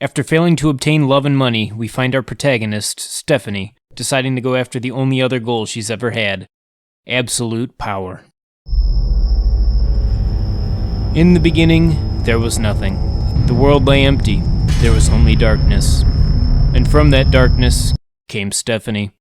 After failing to obtain love and money, we find our protagonist, Stefhany, deciding to go after the only other goal she's ever had: absolute power. In the beginning, there was nothing. The world lay empty. There was only darkness. And from that darkness came Stefhany.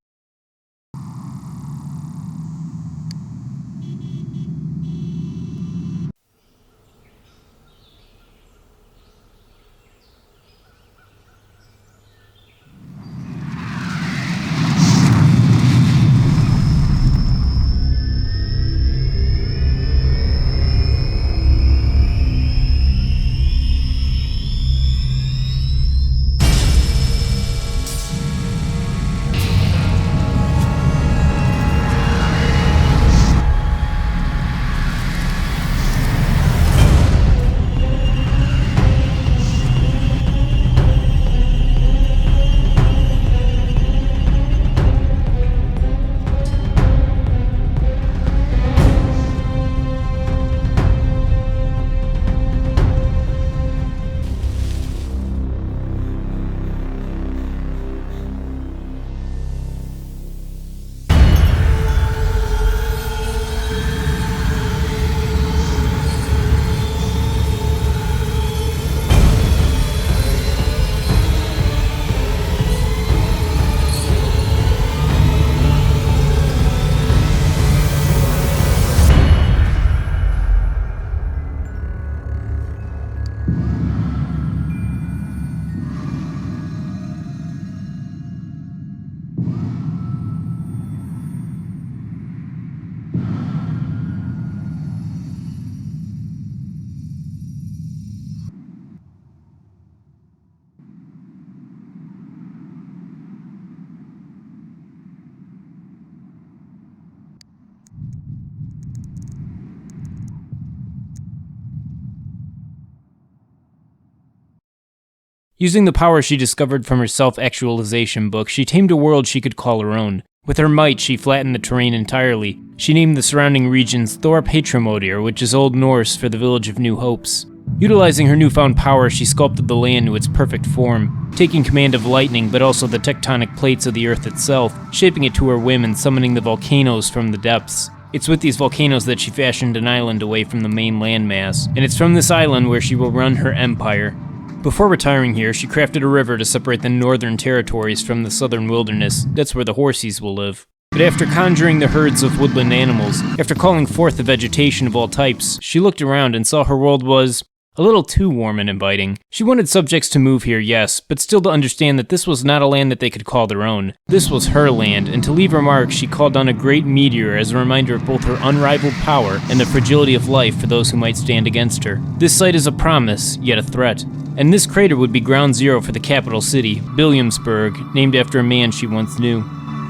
Using the power she discovered from her self-actualization book, she tamed a world she could call her own. With her might, she flattened the terrain entirely. She named the surrounding regions Thorp Hatramodir, which is Old Norse for the village of New Hopes. Utilizing her newfound power, she sculpted the land to its perfect form, taking command of lightning, but also the tectonic plates of the earth itself, shaping it to her whim and summoning the volcanoes from the depths. It's with these volcanoes that she fashioned an island away from the main landmass, and it's from this island where she will run her empire. Before retiring here, she crafted a river to separate the northern territories from the southern wilderness. That's where the horsies will live. But after conjuring the herds of woodland animals, after calling forth the vegetation of all types, she looked around and saw her world was a little too warm and inviting. She wanted subjects to move here, yes, but still to understand that this was not a land that they could call their own. This was her land, and to leave her mark, she called down a great meteor as a reminder of both her unrivaled power and the fragility of life for those who might stand against her. This site is a promise, yet a threat. And this crater would be ground zero for the capital city, Billiamsburg, named after a man she once knew.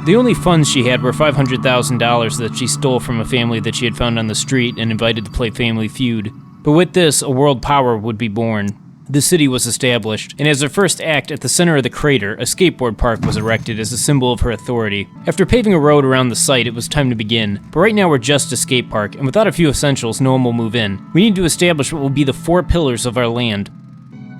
The only funds she had were $500,000 that she stole from a family that she had found on the street and invited to play Family Feud. But with this, a world power would be born. The city was established, and as her first act, at the center of the crater, a skateboard park was erected as a symbol of her authority. After paving a road around the site, it was time to begin. But right now we're just a skate park, and without a few essentials, no one will move in. We need to establish what will be the 4 pillars of our land.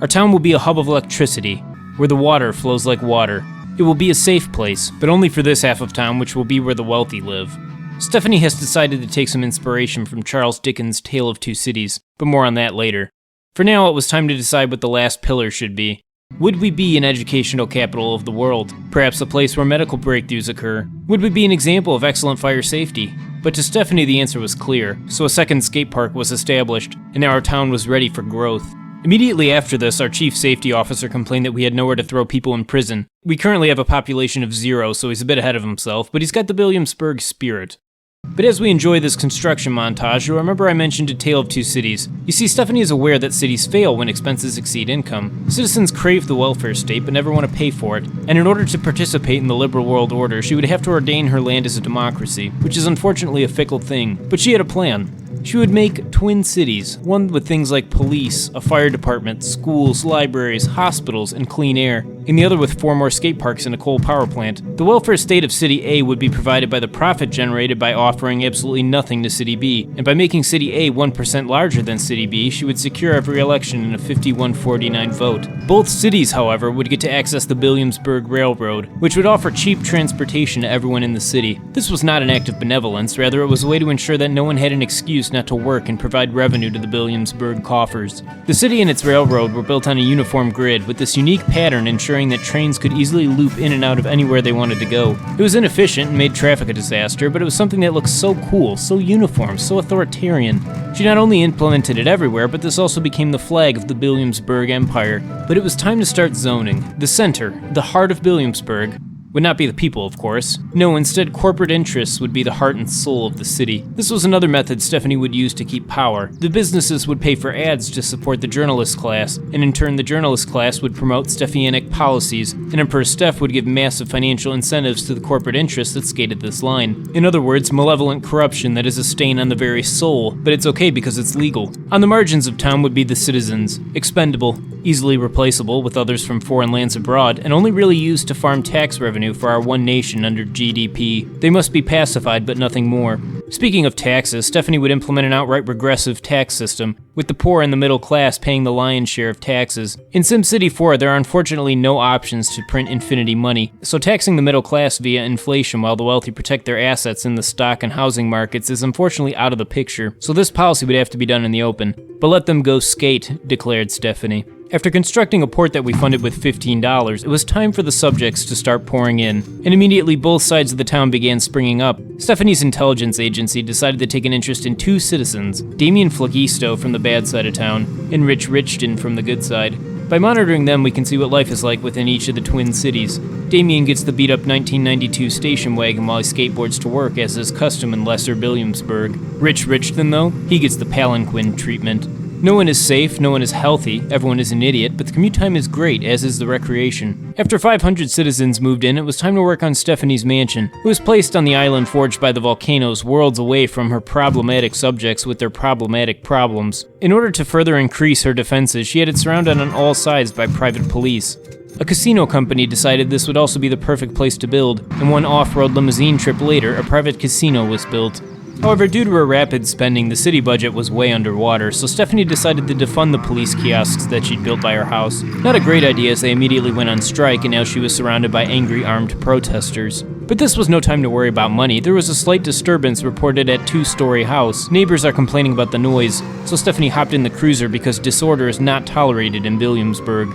Our town will be a hub of electricity, where the water flows like water. It will be a safe place, but only for this half of town, which will be where the wealthy live. Stefhany has decided to take some inspiration from Charles Dickens' Tale of Two Cities, but more on that later. For now, it was time to decide what the last pillar should be. Would we be an educational capital of the world? Perhaps a place where medical breakthroughs occur? Would we be an example of excellent fire safety? But to Stefhany, the answer was clear, so a second skate park was established, and now our town was ready for growth. Immediately after this, our chief safety officer complained that we had nowhere to throw people in prison. We currently have a population of 0, so he's a bit ahead of himself, but he's got the Billiamsburg spirit. But as we enjoy this construction montage, you'll remember I mentioned A Tale of Two Cities. You see, Stefhany is aware that cities fail when expenses exceed income. Citizens crave the welfare state but never want to pay for it, and in order to participate in the liberal world order, she would have to ordain her land as a democracy, which is unfortunately a fickle thing. But she had a plan. She would make twin cities, one with things like police, a fire department, schools, libraries, hospitals, and clean air. and the other with 4 more skate parks and a coal power plant. The welfare state of City A would be provided by the profit generated by offering absolutely nothing to City B, and by making City A 1% larger than City B, she would secure every election in a 51-49 vote. Both cities, however, would get to access the Billiamsburg Railroad, which would offer cheap transportation to everyone in the city. This was not an act of benevolence, rather it was a way to ensure that no one had an excuse not to work and provide revenue to the Billiamsburg coffers. The city and its railroad were built on a uniform grid, with this unique pattern ensuring that trains could easily loop in and out of anywhere they wanted to go. It was inefficient and made traffic a disaster, but it was something that looked so cool, so uniform, so authoritarian. She not only implemented it everywhere, but this also became the flag of the Billiamsburg Empire. But it was time to start zoning. The center, the heart of Billiamsburg, would not be the people, of course. No, instead corporate interests would be the heart and soul of the city. This was another method Stefhany would use to keep power. The businesses would pay for ads to support the journalist class, and in turn the journalist class would promote Stefhanic policies, and Emperor Steph would give massive financial incentives to the corporate interests that skated this line. In other words, malevolent corruption that is a stain on the very soul, but it's okay because it's legal. On the margins of town would be the citizens, expendable, easily replaceable with others from foreign lands abroad, and only really used to farm tax revenue for our one nation under GDP. They must be pacified, but nothing more. Speaking of taxes, Stefhany would implement an outright regressive tax system, with the poor and the middle class paying the lion's share of taxes. In SimCity 4, there are unfortunately no options to print infinity money, so taxing the middle class via inflation while the wealthy protect their assets in the stock and housing markets is unfortunately out of the picture, so this policy would have to be done in the open. But let them go skate, declared Stefhany. After constructing a port that we funded with $15, it was time for the subjects to start pouring in, and immediately both sides of the town began springing up. Stefhany's intelligence agency decided to take an interest in 2 citizens, Damien Flagisto from the bad side of town, and Rich Richton from the good side. By monitoring them, we can see what life is like within each of the twin cities. Damien gets the beat-up 1992 station wagon while he skateboards to work, as is custom in lesser Billiamsburg. Rich Richton, though, he gets the palanquin treatment. No one is safe, no one is healthy, everyone is an idiot, but the commute time is great, as is the recreation. After 500 citizens moved in, it was time to work on Stefhany's mansion. It was placed on the island forged by the volcanoes, worlds away from her problematic subjects with their problematic problems. In order to further increase her defenses, she had it surrounded on all sides by private police. A casino company decided this would also be the perfect place to build, and one off-road limousine trip later, a private casino was built. However, due to her rapid spending, the city budget was way underwater, so Stefhany decided to defund the police kiosks that she'd built by her house. Not a great idea, as they immediately went on strike, and now she was surrounded by angry armed protesters. But this was no time to worry about money. There was a slight disturbance reported at 2-story house. Neighbors are complaining about the noise, so Stefhany hopped in the cruiser because disorder is not tolerated in Billiamsburg.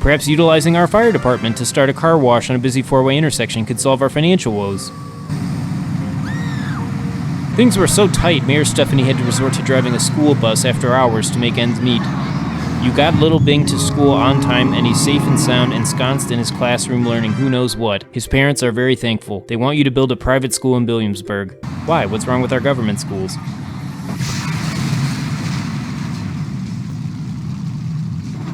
Perhaps utilizing our fire department to start a car wash on a busy 4-way intersection could solve our financial woes. Things were so tight, Mayor Stefhany had to resort to driving a school bus after hours to make ends meet. You got little Bing to school on time, and he's safe and sound, ensconced in his classroom learning who knows what. His parents are very thankful. They want you to build a private school in Billiamsburg. Why? What's wrong with our government schools?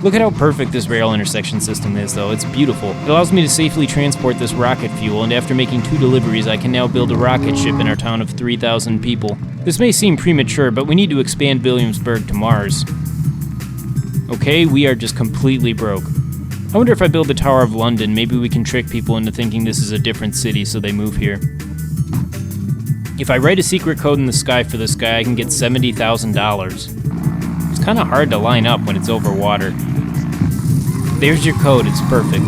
Look at how perfect this rail intersection system is, though. It's beautiful. It allows me to safely transport this rocket fuel, and after making 2 deliveries, I can now build a rocket ship in our town of 3,000 people. This may seem premature, but we need to expand Billiamsburg to Mars. Okay, we are just completely broke. I wonder if I build the Tower of London, maybe we can trick people into thinking this is a different city so they move here. If I write a secret code in the sky for this guy, I can get $70,000. It's kind of hard to line up when it's over water. There's your code, it's perfect.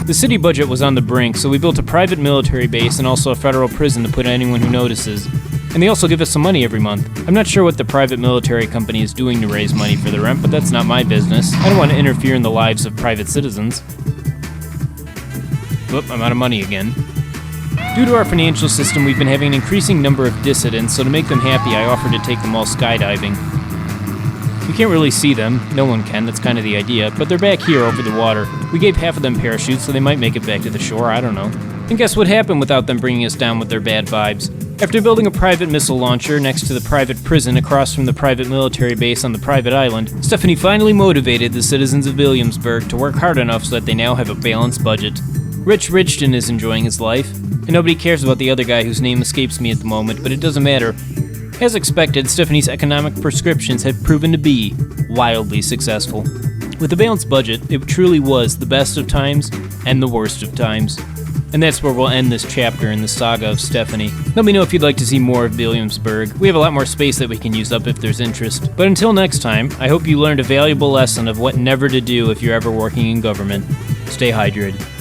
The city budget was on the brink, so we built a private military base and also a federal prison to put anyone who notices. And they also give us some money every month. I'm not sure what the private military company is doing to raise money for the rent, but that's not my business. I don't want to interfere in the lives of private citizens. Whoop, I'm out of money again. Due to our financial system, we've been having an increasing number of dissidents, so to make them happy, I offered to take them all skydiving. We can't really see them, no one can, that's kind of the idea, but they're back here over the water. We gave half of them parachutes, so they might make it back to the shore, I don't know. And guess what happened without them bringing us down with their bad vibes? After building a private missile launcher next to the private prison across from the private military base on the private island, Stefhany finally motivated the citizens of Billiamsburg to work hard enough so that they now have a balanced budget. Rich Richton is enjoying his life, and nobody cares about the other guy whose name escapes me at the moment, but it doesn't matter. As expected, Stefhany's economic prescriptions had proven to be wildly successful. With a balanced budget, it truly was the best of times and the worst of times. And that's where we'll end this chapter in the saga of Stefhany. Let me know if you'd like to see more of Billiamsburg. We have a lot more space that we can use up if there's interest. But until next time, I hope you learned a valuable lesson of what never to do if you're ever working in government. Stay hydrated.